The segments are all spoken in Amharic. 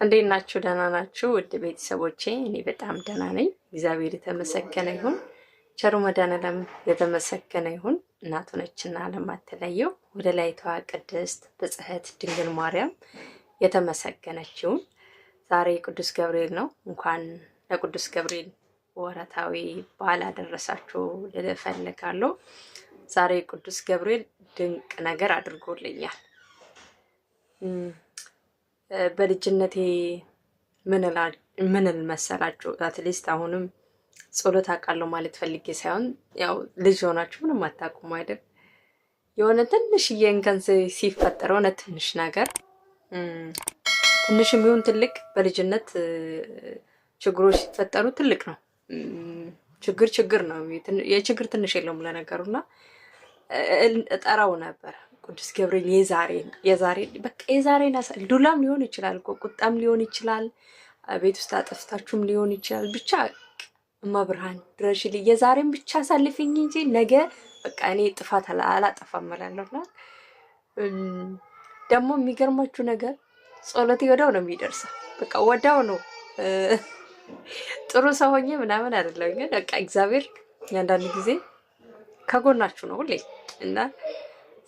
እንዴት ናችሁ? ደህና ናችሁ? ውድ ቤተሰቦቼ እኔ በጣም ደህና ነኝ። እግዚአብሔር የተመሰገነ ይሁን። ቸሩ መድኃኔዓለም የተመሰገነ ይሁን። እናቱ ነችና ዓለም አትለየው። ወደ ላይቷ ቅድስት ብጽሕት ድንግል ማርያም የተመሰገነች ይሁን። ዛሬ ቅዱስ ገብርኤል ነው። እንኳን ለቅዱስ ገብርኤል ወረታዊ በዓል አደረሳችሁ ልል እፈልጋለሁ። ዛሬ ቅዱስ ገብርኤል ድንቅ ነገር አድርጎልኛል። በልጅነቴ ምን መሰላችሁ? አትሊስት አሁንም ጸሎት አውቃለሁ ማለት ፈልጌ ሳይሆን ያው ልጅ ሆናችሁ ምንም አታውቁም አይደል? የሆነ ትንሽዬ እንከን ሲፈጠር የሆነ ትንሽ ነገር ትንሽም ይሁን ትልቅ በልጅነት ችግሮች ሲፈጠሩ ትልቅ ነው። ችግር ነው። የችግር ትንሽ የለውም ለነገሩና እጠራው ነበር ቅዱስ ገብርኤል የዛሬን ዱላም ሊሆን ይችላል እኮ ቁጣም ሊሆን ይችላል፣ ቤት ውስጥ አጠፍታችሁም ሊሆን ይችላል። ብቻ እመብርሃን ድረሽልኝ፣ የዛሬን ብቻ አሳልፊኝ እንጂ ነገ በቃ እኔ ጥፋት አላጠፋም እላለሁና ደግሞ የሚገርማችሁ ነገር ጸሎቴ ወዲያው ነው የሚደርሰው። በቃ ወዲያው ነው። ጥሩ ሰው ሆኜ ምናምን አይደለም፣ ግን በቃ እግዚአብሔር አንዳንድ ጊዜ ከጎናችሁ ነው ሁሌ እና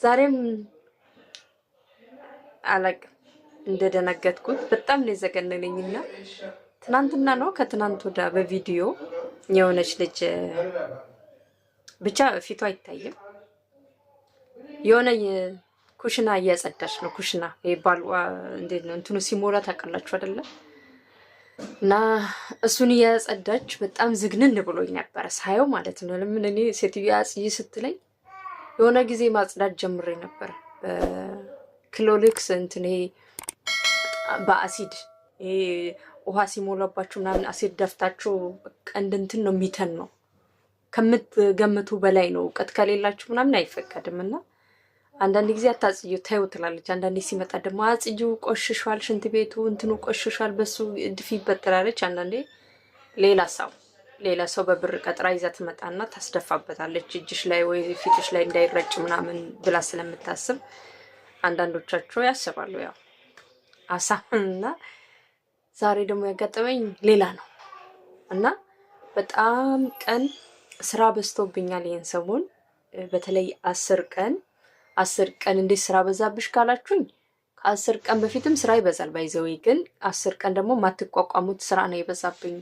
ዛሬም አላቅም እንደደነገጥኩት በጣም ነው የዘገነነኝና ትናንትና ነው ከትናንት ወዳ በቪዲዮ የሆነች ልጅ ብቻ ፊቷ አይታይም የሆነ ኩሽና እያጸዳች ነው። ኩሽና ይባልዋ እንዴት ነው እንትኑ ሲሞላ ታውቃላችሁ አይደለ? እና እሱን እያጸዳች በጣም ዝግንን ብሎኝ ነበር ሳየው ማለት ነው። ለምን እኔ ሴትዮ አጽይ ስትለኝ የሆነ ጊዜ ማጽዳት ጀምሬ ነበር በክሎሪክስ እንትን ይሄ በአሲድ ይሄ ውሃ ሲሞላባችሁ ምናምን አሲድ ደፍታችሁ ቀንድ እንትን ነው የሚተን ነው ከምትገምቱ በላይ ነው። እውቀት ከሌላችሁ ምናምን አይፈቀድም። እና አንዳንድ ጊዜ አታጽዩ ታዩ ትላለች። አንዳንዴ ሲመጣ ደግሞ አጽዩ ቆሽሿል፣ ሽንት ቤቱ እንትኑ ቆሽሿል፣ በሱ ድፊበት ትላለች። አንዳንዴ ሌላ ሰው በብር ቀጥራ ይዛ ትመጣና ታስደፋበታለች እጅሽ ላይ ወይ ፊትሽ ላይ እንዳይረጭ ምናምን ብላ ስለምታስብ አንዳንዶቻቸው ያስባሉ ያው አሳምና። ዛሬ ደግሞ ያጋጠመኝ ሌላ ነው እና በጣም ቀን ስራ በዝቶብኛል ይሄን ሰሞን። በተለይ 10 ቀን እንዴት ስራ በዛብሽ ካላችሁኝ ከ10 ቀን በፊትም ስራ ይበዛል ባይዘው፣ ግን 10 ቀን ደግሞ ማትቋቋሙት ስራ ነው የበዛብኝ።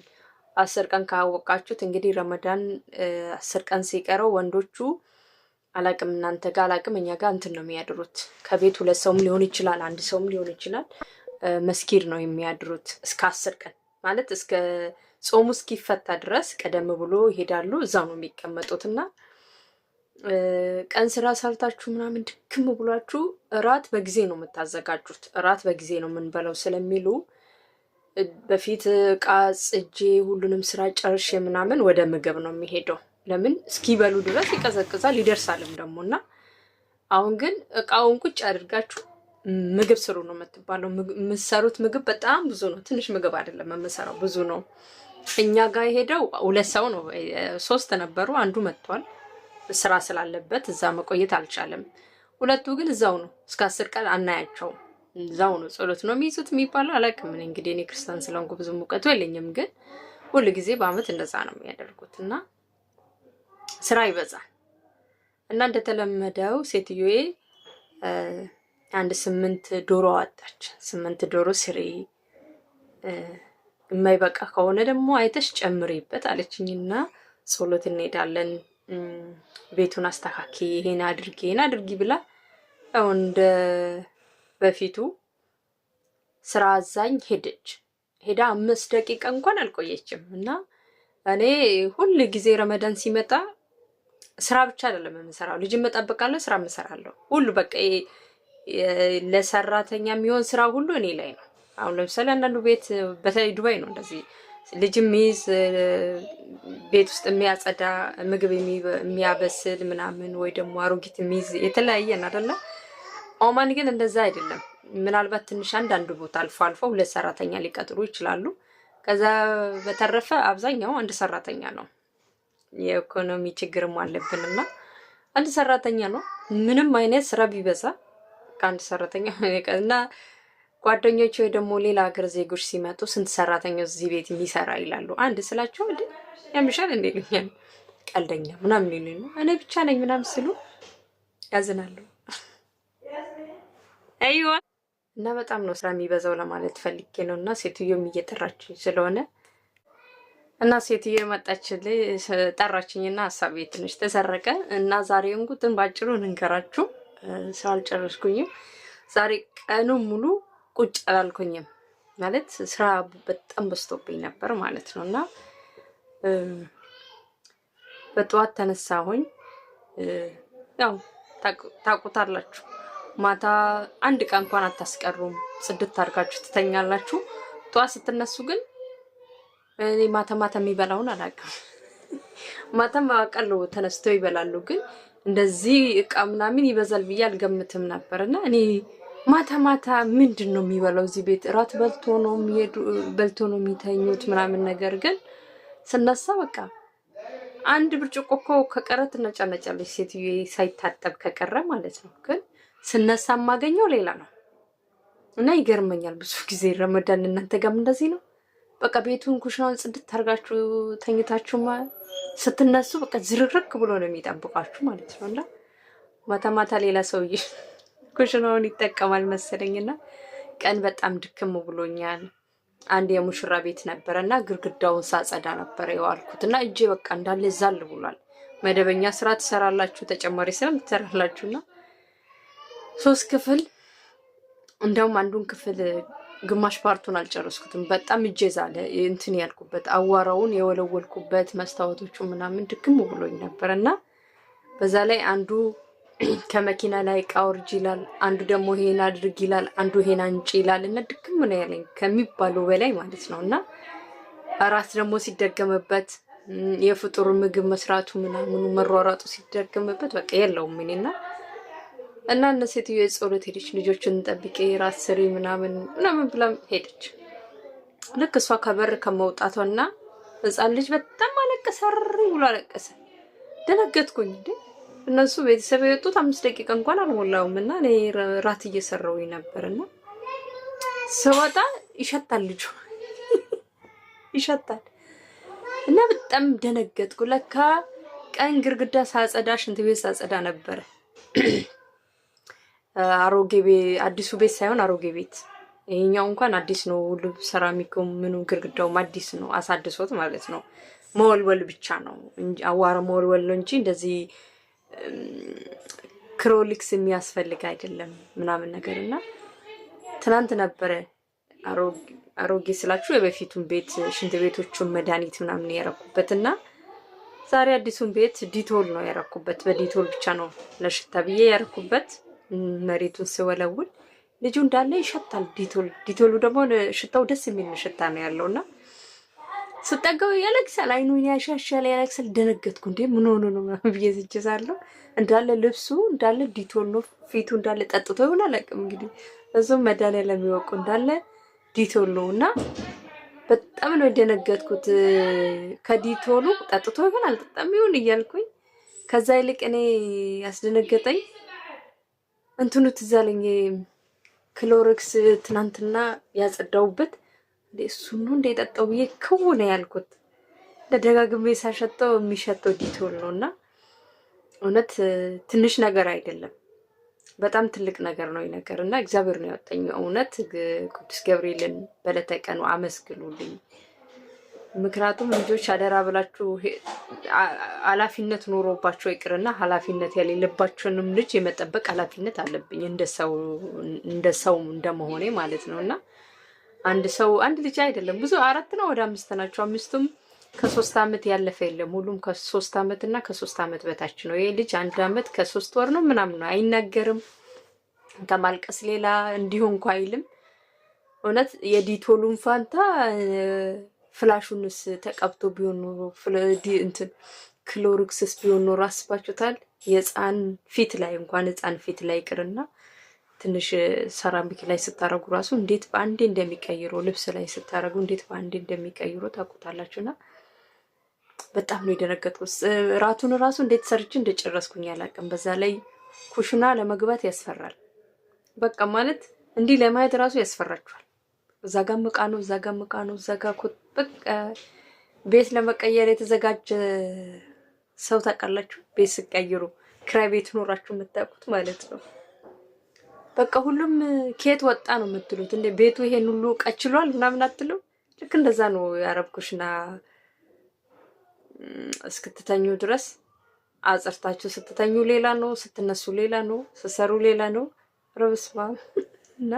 10 ቀን ካወቃችሁት እንግዲህ ረመዳን 10 ቀን ሲቀረው ወንዶቹ አላቅም እናንተ ጋር አላቅም፣ እኛ ጋር እንትን ነው የሚያድሩት። ከቤት 2 ሰውም ሊሆን ይችላል 1 ሰውም ሊሆን ይችላል። መስጊድ ነው የሚያድሩት እስከ 10 ቀን ማለት እስከ ጾሙ እስኪፈታ ድረስ ቀደም ብሎ ይሄዳሉ። እዛው ነው የሚቀመጡትና ቀን ስራ ሰርታችሁ ምናምን ድክም ብሏችሁ እራት በጊዜ ነው የምታዘጋጁት። እራት በጊዜ ነው የምንበላው ስለሚሉ በፊት ዕቃ ጽጄ ሁሉንም ስራ ጨርሼ ምናምን ወደ ምግብ ነው የሚሄደው። ለምን እስኪበሉ ድረስ ይቀዘቅዛል ይደርሳልም ደግሞ። እና አሁን ግን እቃውን ቁጭ አድርጋችሁ ምግብ ስሩ ነው የምትባለው። የምትሰሩት ምግብ በጣም ብዙ ነው። ትንሽ ምግብ አይደለም የምሰራው፣ ብዙ ነው። እኛ ጋር የሄደው 2 ሰው ነው፣ 3 ነበሩ። አንዱ መጥቷል ስራ ስላለበት እዛ መቆየት አልቻለም። 2ቱ ግን እዛው ነው። እስከ 10 ቀን አናያቸውም። እዛው ነው ጸሎት ነው የሚይዙት የሚባለው። አላውቅም እንግዲህ እኔ ክርስቲያን ስለሆንኩ ብዙ እውቀቱ የለኝም፣ ግን ሁሉ ጊዜ በአመት እንደዛ ነው የሚያደርጉት እና ስራ ይበዛል። እና እንደተለመደው ሴትዮዬ 8 ዶሮ አወጣች። 8 ዶሮ ስሪ፣ የማይበቃ ከሆነ ደግሞ አይተሽ ጨምሪበት አለችኝና ጸሎት እንሄዳለን፣ ቤቱን አስተካኪ፣ ይሄን አድርጊ ብላ ያው እንደ በፊቱ ስራ አዛኝ ሄዳ 5 ደቂቃ እንኳን አልቆየችም። እና እኔ ሁሉ ጊዜ ረመዳን ሲመጣ ስራ ብቻ አይደለም የምሰራው፣ ልጅ መጠበቃለሁ፣ ስራ እሰራለሁ። ሁሉ በቃ ለሰራተኛ የሚሆን ስራ ሁሉ እኔ ላይ ነው። አሁን ለምሳሌ አንዳንዱ ቤት በተለይ ዱባይ ነው እንደዚህ ልጅ የሚይዝ ቤት ውስጥ የሚያጸዳ ምግብ የሚያበስል ምናምን ወይ ደግሞ አሮጊት የሚይዝ የተለያየ ነው አይደለ? ኦማን ግን እንደዛ አይደለም። ምናልባት ትንሽ አንዳንድ ቦታ አልፎ 2 ሰራተኛ ሊቀጥሩ ይችላሉ። ከዛ በተረፈ አብዛኛው 1 ሰራተኛ ነው። የኢኮኖሚ ችግርም አለብንና 1 ሰራተኛ ነው። ምንም አይነት ስራ ቢበዛ ከ1 ሰራተኛ እና ጓደኞቼ ወይ ደግሞ ሌላ ሀገር ዜጎች ሲመጡ ስንት ሰራተኛው እዚህ ቤት የሚሰራ ይላሉ። አንድ ስላቸው እንዴ ያምሻል እንዴ ልኛል ቀልደኛ ምናምን ይሉኝ ነው እኔ ብቻ ነኝ ምናምን ስሉ ያዝናሉ። አይዋ እና በጣም ነው ስራ የሚበዛው ለማለት ፈልጌ ነው። እና ሴትዮም እየጠራችኝ ስለሆነ እና ሴትዮ መጣችልኝ ጠራችኝና ሀሳቤ ትንሽ ተሰረቀ እና ዛሬ እንጉትን ባጭሩ እንንገራችሁ ስላልጨረስኩኝም ዛሬ ቀኑ ሙሉ ቁጭ አላልኩኝም ማለት ስራ በጣም በዝቶብኝ ነበር ማለት ነው። እና በጠዋት ተነሳሁኝ። ያው ታውቁታላችሁ ማታ አንድ ቀን እንኳን አታስቀሩም ጽድት አድርጋችሁ ትተኛላችሁ። ጠዋት ስትነሱ ግን እኔ ማታ የሚበላውን አላውቅም። ማታም አቀሉ ተነስተው ይበላሉ፣ ግን እንደዚህ እቃ ምናምን ይበዛል ብዬ አልገምትም ነበርና እኔ ማታ ምንድን ነው የሚበላው እዚህ ቤት ራት በልቶ ነው የሚተኙት ምናምን ነገር ግን ስነሳ በቃ አንድ ብርጭቆ እኮ ከቀረ ትነጫነጫለች ሴትዮ ሳይታጠብ ከቀረ ማለት ነው። ግን ስነሳ የማገኘው ሌላ ነው እና ይገርመኛል ብዙ ጊዜ ረመዳን እናንተ ጋርም እንደዚህ ነው። በቃ ቤቱን ኩሽናውን ጽድት አድርጋችሁ ተኝታችሁ ስትነሱ በቃ ዝርርክ ብሎ ነው የሚጠብቃችሁ ማለት ነው። እና ማታ ሌላ ሰውዬ ኩሽናውን ይጠቀማል መሰለኝና ቀን በጣም ድክም ብሎኛል። አንድ የሙሽራ ቤት ነበርና ግርግዳውን ሳጸዳ ነበር የዋልኩትና እጄ በቃ እንዳለ ዛል ብሏል። መደበኛ ስራ ትሰራላችሁ ተጨማሪ ስራ ትሰራላችሁና 3 ክፍል እንደውም አንዱን ክፍል ግማሽ ፓርቱን አልጨረስኩትም። በጣም እጄ ዛለ እንትን ያልኩበት አዋራውን የወለወልኩበት መስታወቶቹ ምናምን ድክም ብሎኝ ነበርና በዛ ላይ አንዱ ከመኪና ላይ ቃውርጅ ይላል፣ አንዱ ደግሞ ይሄን አድርግ ይላል፣ አንዱ ይሄን አንጪ ይላል እና ድክም ነው ያለኝ ከሚባለው በላይ ማለት ነውና አራት ደግሞ ሲደገምበት የፍጡር ምግብ መስራቱ ምናምኑ መሯሯጡ ሲደገምበት በቃ የለውም እኔና እነ ሴትዮ የጸሎት ሄደች። ልጆችን ጠብቄ ራስ ስሪ ምናምን ብላ ሄደች። ልክ እሷ ከበር ከመውጣቷና ህፃን ልጅ በጣም አለቀሰ፣ ብሎ አለቀሰ። ደነገጥኩኝ እንዴ እነሱ ቤተሰብ የወጡት 5 ደቂቃ እንኳን አልሞላውም እና እኔ ራት እየሰራሁኝ ነበርና ስወጣ ይሸታል፣ ልጁ ይሸታል እና በጣም ደነገጥኩ። ለካ ቀን ግርግዳ ሳጸዳ ሽንት ቤት ሳጸዳ ነበር። አሮጌ ቤት አዲሱ ቤት ሳይሆን አሮጌ ቤት። ይሄኛው እንኳን አዲስ ነው፣ ሁሉ ሰራሚኩም ምኑ ግርግዳውም አዲስ ነው፣ አሳድሶት ማለት ነው። መወልወል ብቻ ነው እንጂ አዋራ መወልወል ነው እንጂ እንደዚህ ክሮሊክስ የሚያስፈልግ አይደለም ምናምን ነገርና ትናንት ነበረ አሮጌ ስላችሁ የበፊቱን ቤት ሽንት ቤቶቹን መድኃኒት ምናምን ያረኩበትና ዛሬ አዲሱን ቤት ዲቶል ነው ያረኩበት። በዲቶል ብቻ ነው ለሽታ ብዬ ያረኩበት። መሬቱን ስወለውል ልጁ እንዳለ ይሸታል። ዲቶሉ ደግሞ ሽታው ደስ የሚል ሽታ ነው ያለውና ስጠጋው ያለቅሳል፣ አይኑን ያሻሻል፣ ያለቅሳል። ደነገጥኩ። እንዴ ምን ሆኖ ነው ብዬ ዝጅዛለሁ። እንዳለ ልብሱ እንዳለ ዲቶል ነው፣ ፊቱ እንዳለ ጠጥቶ ይሆናል አላውቅም። እንግዲህ እሱም መድኃኒዓለም የሚወቁ እንዳለ ዲቶል ነው እና በጣም ነው የደነገጥኩት። ከዲቶሉ ጠጥቶ ይሆን አልጠጣም ይሆን እያልኩኝ ከዛ ይልቅ እኔ ያስደነገጠኝ እንትኑ ትዝ አለኝ ክሎሮክስ ትናንትና ያጸዳውበት እሱን ነው እንደጠጣው ብዬ ክው ነው ያልኩት። ለደጋግሜ ሳሸተው የሚሸተው ዲቶል ነውና እውነት ትንሽ ነገር አይደለም፣ በጣም ትልቅ ነገር ነው ነገር እና እግዚአብሔር ነው ያወጣኝ። እውነት ቅዱስ ገብርኤልን በለተ ቀኑ አመስግኑልኝ። ምክንያቱም ልጆች አደራ ብላችሁ ኃላፊነት ኖሮባቸው ይቅርና ኃላፊነት የሌለባቸውንም ልጅ የመጠበቅ ኃላፊነት አለብኝ እንደ ሰው እንደመሆኔ ማለት ነውና አንድ ልጅ አይደለም ብዙ 4 ነው ወደ 5 ናቸው። 5ቱም ከ3 ዓመት ያለፈ የለም። ሁሉም ከ3 ዓመት እና ከ3 ዓመት በታች ነው። ይሄ ልጅ 1 ዓመት ከ3 ወር ነው ምናምን ነው። አይናገርም። ከማልቀስ ሌላ እንዲሁ እንኳን አይልም። እውነት የዲቶሉን ፋንታ ፍላሹንስ ተቀብቶ ቢሆን ኖሮ እንትን ክሎሮክስስ ቢሆን ኖሮ አስባችሁታል? የህፃን ፊት ላይ እንኳን ህፃን ፊት ላይ ይቅርና ትንሽ ሰራሚክ ላይ ስታረጉ ራሱ እንዴት በአንዴ እንደሚቀይሩ ልብስ ላይ ስታረጉ እንዴት በአንዴ እንደሚቀይሩ ታውቁታላችሁና በጣም ነው የደነገጥኩት። ራቱን ራሱ እንዴት ሰርቼ እንደጨረስኩኝ አላውቅም። በዛ ላይ ኩሽና ለመግባት ያስፈራል። በቃ ማለት እንዲህ ለማየት ራሱ ያስፈራችኋል። እዛ ጋር ዕቃ ነው፣ እዛ ጋር ዕቃ ነው፣ እዛ ጋር በቃ ቤት ለመቀየር የተዘጋጀ ሰው ታውቃላችሁ። ቤት ስቀይሩ ክራይ ቤት ኖራችሁ የምታውቁት ማለት ነው። በቃ ሁሉም ከየት ወጣ ነው የምትሉት። እንደ ቤቱ ይሄን ሁሉ ቀችሏል ምናምን አትለው። ልክ እንደዛ ነው የአረብ ኩሽና እስክትተኙ ድረስ አጽርታችሁ ስትተኙ ሌላ ነው፣ ስትነሱ ሌላ ነው፣ ስትሰሩ ሌላ ነው። ረብስማ እና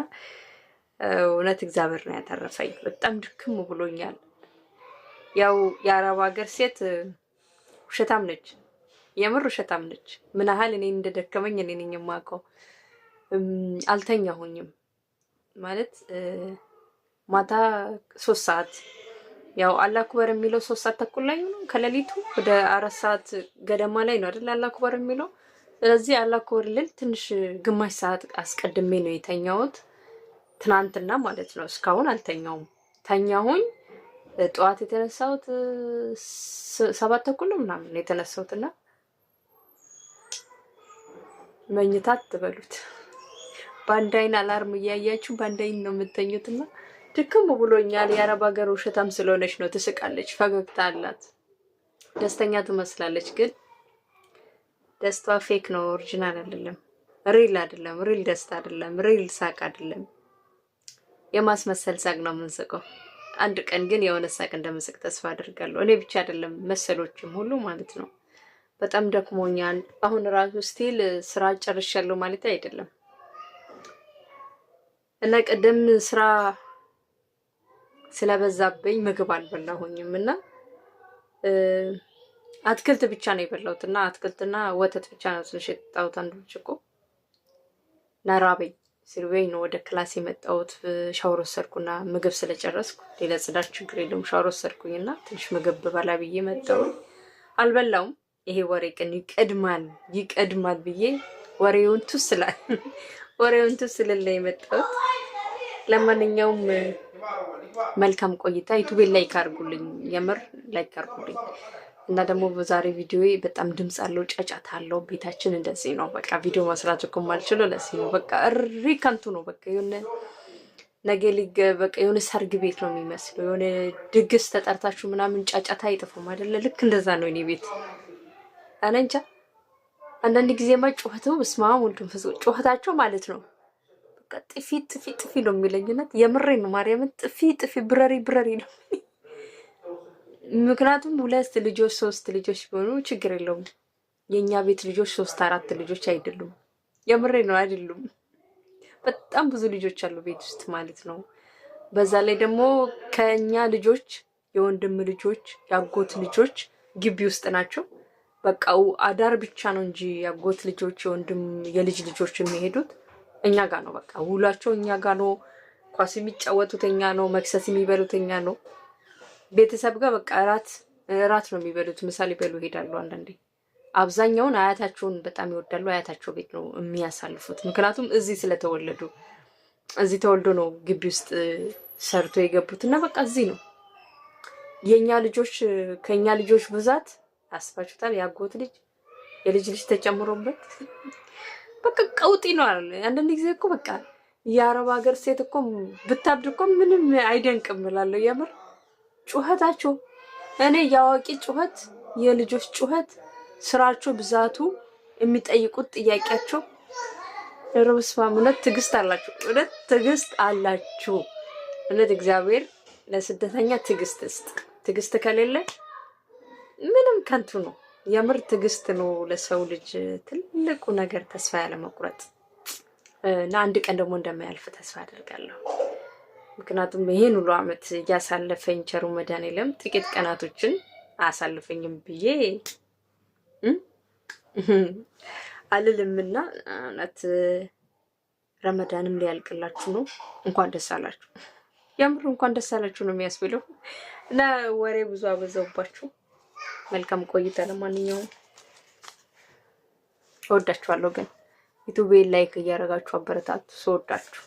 እውነት እግዚአብሔር ነው ያተረፈኝ። በጣም ድክም ብሎኛል። ያው የአረብ ሀገር ሴት ውሸታም ነች፣ የምር ውሸታም ነች። ምን ያህል እኔ እንደደከመኝ እኔ ነኝ የማውቀው። አልተኛሁኝም ማለት ማታ 3 ሰዓት ያው አላህ አክበር የሚለው 3 ሰዓት ተኩል ላይ ነው ከሌሊቱ ወደ 4 ሰዓት ገደማ ላይ ነው አይደል አላህ አክበር የሚለው። ስለዚህ አላህ አክበር ልል ትንሽ ግማሽ ሰዓት አስቀድሜ ነው የተኛሁት ትናንትና ማለት ነው። እስካሁን አልተኛውም። ተኛሁኝ ጠዋት የተነሳሁት 7 ተኩል ነው ምናምን የተነሳሁትና መኝታ አትበሉት። በአንድ አይን አላርም እያያችሁ በአንድ አይን ነው የምተኙትና ድክም ብሎኛል። የአረብ ሀገር ውሸታም ስለሆነች ነው። ትስቃለች፣ ፈገግታ አላት፣ ደስተኛ ትመስላለች። ግን ደስታዋ ፌክ ነው፣ ኦሪጂናል አይደለም፣ ሪል አይደለም፣ ሪል ደስታ አይደለም፣ ሪል ሳቅ አይደለም። የማስመሰል ሳቅ ነው የምንስቀው። አንድ ቀን ግን የሆነ ሳቅ እንደምስቅ ተስፋ አድርጋለሁ። እኔ ብቻ አይደለም መሰሎችም ሁሉ ማለት ነው። በጣም ደክሞኛል። አሁን ራሱ ስቲል ስራ ጨርሻለሁ ማለት አይደለም እና ቀደም ስራ ስለበዛብኝ ምግብ አልበላሁኝም እና አትክልት ብቻ ነው የበላሁት እና አትክልትና ወተት ብቻ ነው ትንሽ የጠጣሁት አንድ ብርጭቆ እና ራበኝ። ሲርበኝ ነው ወደ ክላስ የመጣሁት። ሻወር ወሰድኩና ምግብ ስለጨረስኩ ሌላ ጽዳት ችግር የለውም ሻወር ወሰድኩኝና ትንሽ ምግብ በባላ ብዬ መጣሁ። አልበላውም። ይሄ ወሬ ቀን ይቀድማል ብዬ ወሬውን ትስላል ነው የመጣሁት። ለማንኛውም መልካም ቆይታ። ዩቲዩብ ላይክ አድርጉልኝ፣ የምር ላይክ አድርጉልኝ። እና ደግሞ በዛሬ ቪዲዮ በጣም ድምጽ አለው፣ ጫጫታ አለው። ቤታችን እንደዚህ ነው። በቃ ቪዲዮ መስራት እኮ ማልችለው ለዚህ ነው። በቃ እሪ ከንቱ ነው። በቃ የሆነ ነገ በቃ የሆነ ሰርግ ቤት ነው የሚመስለው። የሆነ ድግስ ተጠርታችሁ ምናምን ጫጫታ አይጥፉም አይደለ? ልክ እንደዛ ነው እኔ ቤት። እኔ እንጃ አንዳንድ ጊዜማ ጩኸቱ በስመ አብ ወልድ መንፈስ ቅዱስ ጩኸታቸው ማለት ነው በቃ ጥፊ ነው የሚለኝነት። የምሬን ነው ማርያምን። ጥፊ ብረሪ ነው። ምክንያቱም 2 ልጆች 3 ልጆች ቢሆኑ ችግር የለውም። የኛ ቤት ልጆች 3-4 ልጆች አይደሉም። የምሬን ነው አይደሉም። በጣም ብዙ ልጆች አሉ ቤት ውስጥ ማለት ነው። በዛ ላይ ደግሞ ከኛ ልጆች የወንድም ልጆች ያጎት ልጆች ግቢ ውስጥ ናቸው። በቃ አዳር ብቻ ነው እንጂ ያጎት ልጆች የወንድም የልጅ ልጆች የሚሄዱት እኛ ጋር ነው። በቃ ውሏቸው እኛ ጋር ነው። ኳስ የሚጫወቱት እኛ ነው። መክሰስ የሚበሉት እኛ ነው። ቤተሰብ ጋር በቃ እራት ነው የሚበሉት። ምሳሌ በሉ ይሄዳሉ። አንዳንዴ አብዛኛውን አያታቸውን በጣም ይወዳሉ። አያታቸው ቤት ነው የሚያሳልፉት። ምክንያቱም እዚህ ስለተወለዱ እዚህ ተወልዶ ነው ግቢ ውስጥ ሰርቶ የገቡት እና በቃ እዚህ ነው። የኛ ልጆች ከኛ ልጆች ብዛት አስባችሁታል? ያጎት ልጅ የልጅ ልጅ ተጨምሮበት በቃ ቀውጢ ነው አለ። አንዳንድ ጊዜ እኮ በቃ የአረብ ሀገር ሴት እኮ ብታብድ እኮ ምንም አይደንቅም እላለሁ። የምር ጩኸታቸው እኔ የአዋቂ ጩኸት የልጆች ጩኸት ስራቸው ብዛቱ የሚጠይቁት ጥያቄያቸው ርብስፋም እውነት ትዕግስት አላችሁ። እውነት ትዕግስት አላችሁ። እውነት እግዚአብሔር ለስደተኛ ትዕግስት ስጥ። ትዕግስት ከሌለ ምንም ከንቱ ነው። የምር ትዕግስት ነው ለሰው ልጅ ትልቁ ነገር፣ ተስፋ ያለ መቁረጥ እና አንድ ቀን ደግሞ እንደማያልፍ ተስፋ አደርጋለሁ። ምክንያቱም ይሄን ሁሉ አመት እያሳለፈኝ ቸሩ መድኃኔዓለም ጥቂት ቀናቶችን አያሳልፈኝም ብዬ አልልምና እውነት ረመዳንም ሊያልቅላችሁ ነው። እንኳን ደስ አላችሁ። የምር እንኳን ደስ አላችሁ ነው የሚያስብለው እና ወሬ ብዙ አበዛውባችሁ። መልካም ቆይታ። ለማንኛውም እወዳችኋለሁ። ግን ዩቲዩብ ላይክ እያደረጋችሁ አበረታቱ። ስወዳችሁ